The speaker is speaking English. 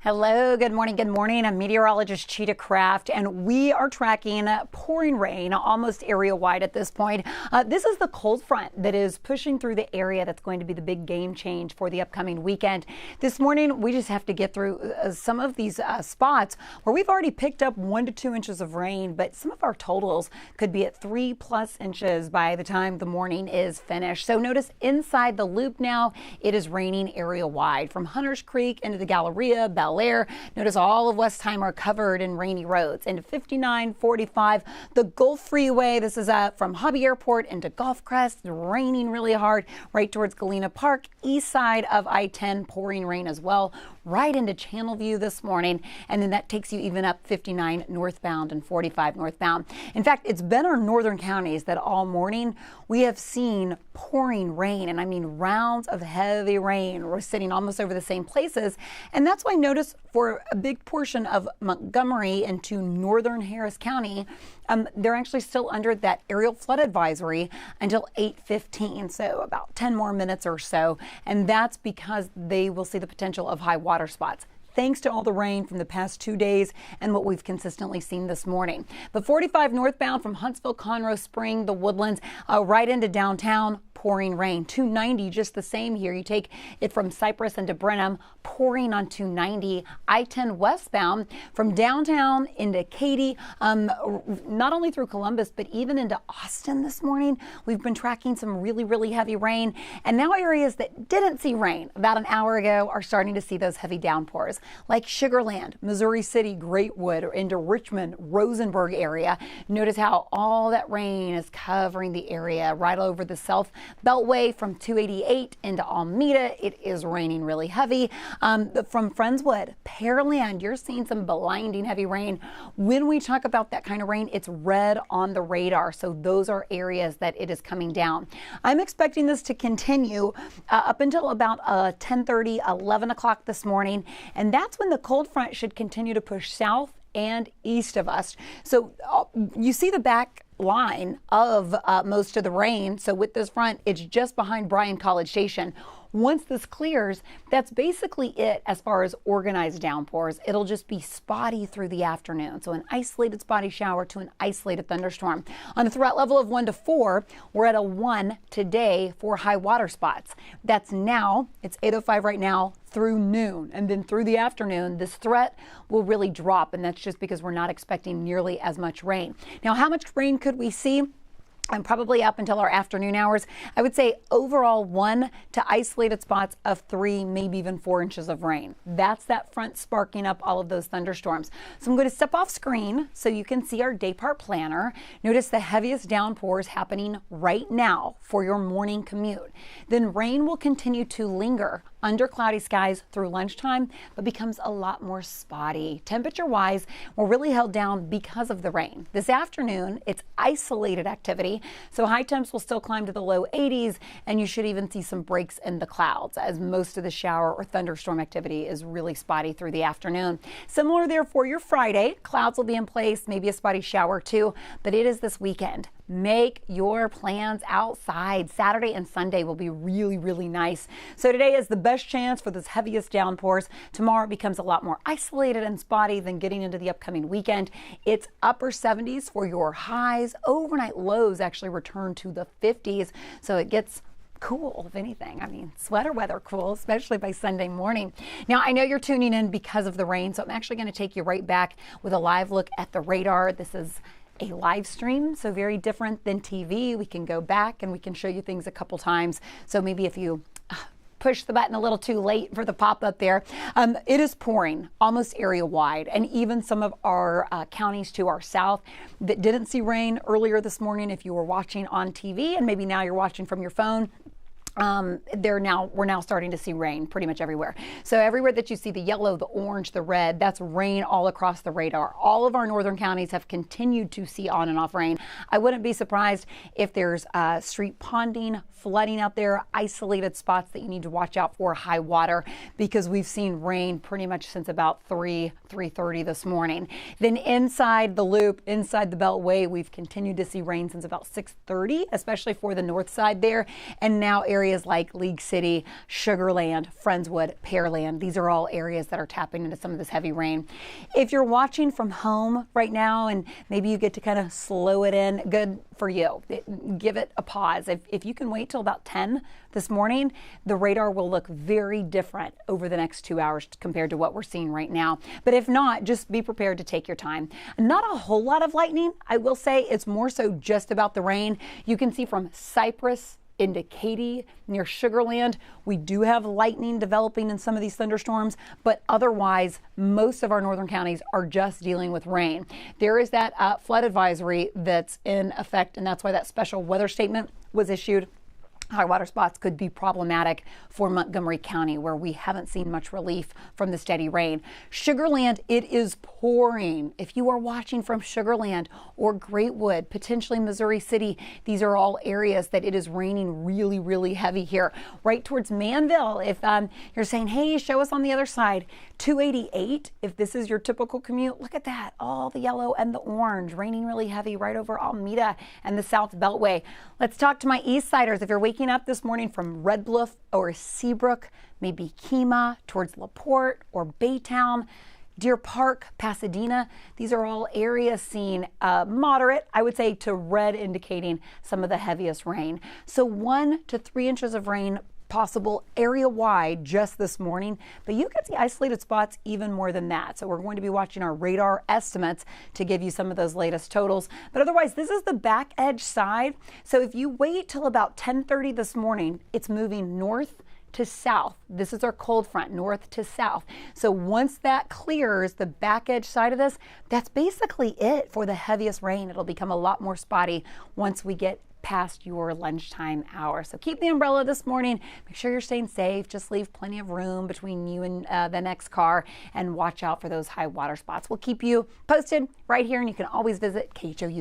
Hello, good morning. Good morning. I'm meteorologist Chita Craft, and we are tracking pouring rain almost area wide at this point. This is the cold front that is pushing through the area that's going to be the big game change for the upcoming weekend. This morning, we just have to get through some of these spots where we've already picked up 1 to 2 inches of rain, but some of our totals could be at 3+ inches by the time the morning is finished. So notice inside the loop now, it is raining area wide from Hunters Creek into the Galleria, Bel Air. Notice all of Westheimer covered in rainy roads. Into 59, 45, the Gulf Freeway. This is from Hobby Airport into Gulf Crest, raining really hard right towards Galena Park. East side of I-10, pouring rain as well, right into Channelview this morning. And then that takes you even up 59 northbound and 45 northbound. In fact, it's been our northern counties that all morning we have seen pouring rain, and I mean rounds of heavy rain. We're sitting almost over the same places, and that's why notice for a big portion of Montgomery into northern Harris County, they're actually still under that aerial flood advisory until 8:15, so about 10 more minutes or so, and that's because they will see the potential of high water spots, thanks to all the rain from the past 2 days and what we've consistently seen this morning. But 45 northbound from Huntsville, Conroe, Spring, the Woodlands, right into downtown, pouring rain. 290 just the same here. You take it from Cypress into Brenham, pouring on 290. I-10 westbound from downtown into Katy, not only through Columbus, but even into Austin this morning. We've been tracking some really heavy rain. And now areas that didn't see rain about an hour ago are starting to see those heavy downpours, like Sugar Land, Missouri City, Greatwood, or into Richmond, Rosenberg area. Notice how all that rain is covering the area right over the South Beltway from 288 into Alameda. It is raining really heavy. From Friendswood, Pearland, you're seeing some blinding heavy rain. When we talk about that kind of rain, it's red on the radar. So those are areas that it is coming down. I'm expecting this to continue up until about 10:30, 11 o'clock this morning. And that's when the cold front should continue to push south and east of us. So you see the back line of most of the rain. So with this front, it's just behind Bryan College Station. Once this clears, that's basically it as far as organized downpours. It'll just be spotty through the afternoon. So an isolated spotty shower to an isolated thunderstorm. On a threat level of 1 to 4, we're at a 1 today for high water spots. That's now, it's 8:05 right now, through noon, and then through the afternoon this threat will really drop, and that's just because we're not expecting nearly as much rain. Now, how much rain could we see? And probably up until our afternoon hours, I would say overall 1 to isolated spots of 3, maybe even 4 inches of rain. That's that front sparking up all of those thunderstorms. So I'm going to step off screen so you can see our day part planner. Notice the heaviest downpours happening right now for your morning commute. Then rain will continue to linger under cloudy skies through lunchtime, but becomes a lot more spotty. Temperature-wise, we're really held down because of the rain. This afternoon, it's isolated activity, so high temps will still climb to the low 80s, and you should even see some breaks in the clouds as most of the shower or thunderstorm activity is really spotty through the afternoon. Similar there for your Friday, clouds will be in place, maybe a spotty shower too, but it is this weekend. Make your plans outside. Saturday and Sunday will be really nice. So today is the best chance for this heaviest downpours. Tomorrow it becomes a lot more isolated and spotty than getting into the upcoming weekend. It's upper 70s for your highs. Overnight lows actually return to the 50s. So it gets cool, if anything. I mean, sweater weather cool, especially by Sunday morning. Now, I know you're tuning in because of the rain, so I'm actually going to take you right back with a live look at the radar. This is a live stream, so very different than TV. We can go back and we can show you things a couple times. So maybe if you push the button a little too late for the pop-up there. It is pouring almost area wide, and even some of our counties to our south that didn't see rain earlier this morning, if you were watching on TV and maybe now you're watching from your phone, we're now starting to see rain pretty much everywhere. So everywhere that you see the yellow, the orange, the red, that's rain all across the radar. All of our northern counties have continued to see on and off rain. I wouldn't be surprised if there's street ponding, flooding out there, isolated spots that you need to watch out for, high water, because we've seen rain pretty much since about 3:30 this morning. Then inside the loop, inside the Beltway, we've continued to see rain since about 6:30, especially for the north side there. And now areas areas like League City, Sugarland, Friendswood, Pearland. These are all areas that are tapping into some of this heavy rain. If you're watching from home right now and maybe you get to kind of slow it in, good for you. Give it a pause. If you can wait till about 10 this morning, the radar will look very different over the next 2 hours compared to what we're seeing right now. But if not, just be prepared to take your time. Not a whole lot of lightning. I will say it's more so just about the rain. You can see from Cypress into Katy near Sugarland, we do have lightning developing in some of these thunderstorms, but otherwise most of our northern counties are just dealing with rain. There is that flood advisory that's in effect, and that's why that special weather statement was issued. High water spots could be problematic for Montgomery County, where we haven't seen much relief from the steady rain. Sugarland, it is pouring. If you are watching from Sugarland or Greatwood, potentially Missouri City, these are all areas that it is raining really, really heavy here. Right towards Manville, if you're saying, hey, show us on the other side, 288, if this is your typical commute, look at that, all the yellow and the orange, raining really heavy right over Almeda and the South Beltway. Let's talk to my East Siders. If you're waking up this morning from Red Bluff or Seabrook, maybe Kemah towards LaPorte or Baytown, Deer Park, Pasadena, these are all areas seeing moderate, I would say, to red, indicating some of the heaviest rain. So 1 to 3 inches of rain possible area wide just this morning, but you could see isolated spots even more than that. So we're going to be watching our radar estimates to give you some of those latest totals. But otherwise, this is the back edge side. So if you wait till about 10:30 this morning, it's moving north to south. This is our cold front, north to south. So once that clears the back edge side of this, that's basically it for the heaviest rain. It'll become a lot more spotty once we get past your lunchtime hour. So keep the umbrella this morning. Make sure you're staying safe. Just leave plenty of room between you and the next car, and watch out for those high water spots. We'll keep you posted right here, and you can always visit KHOU.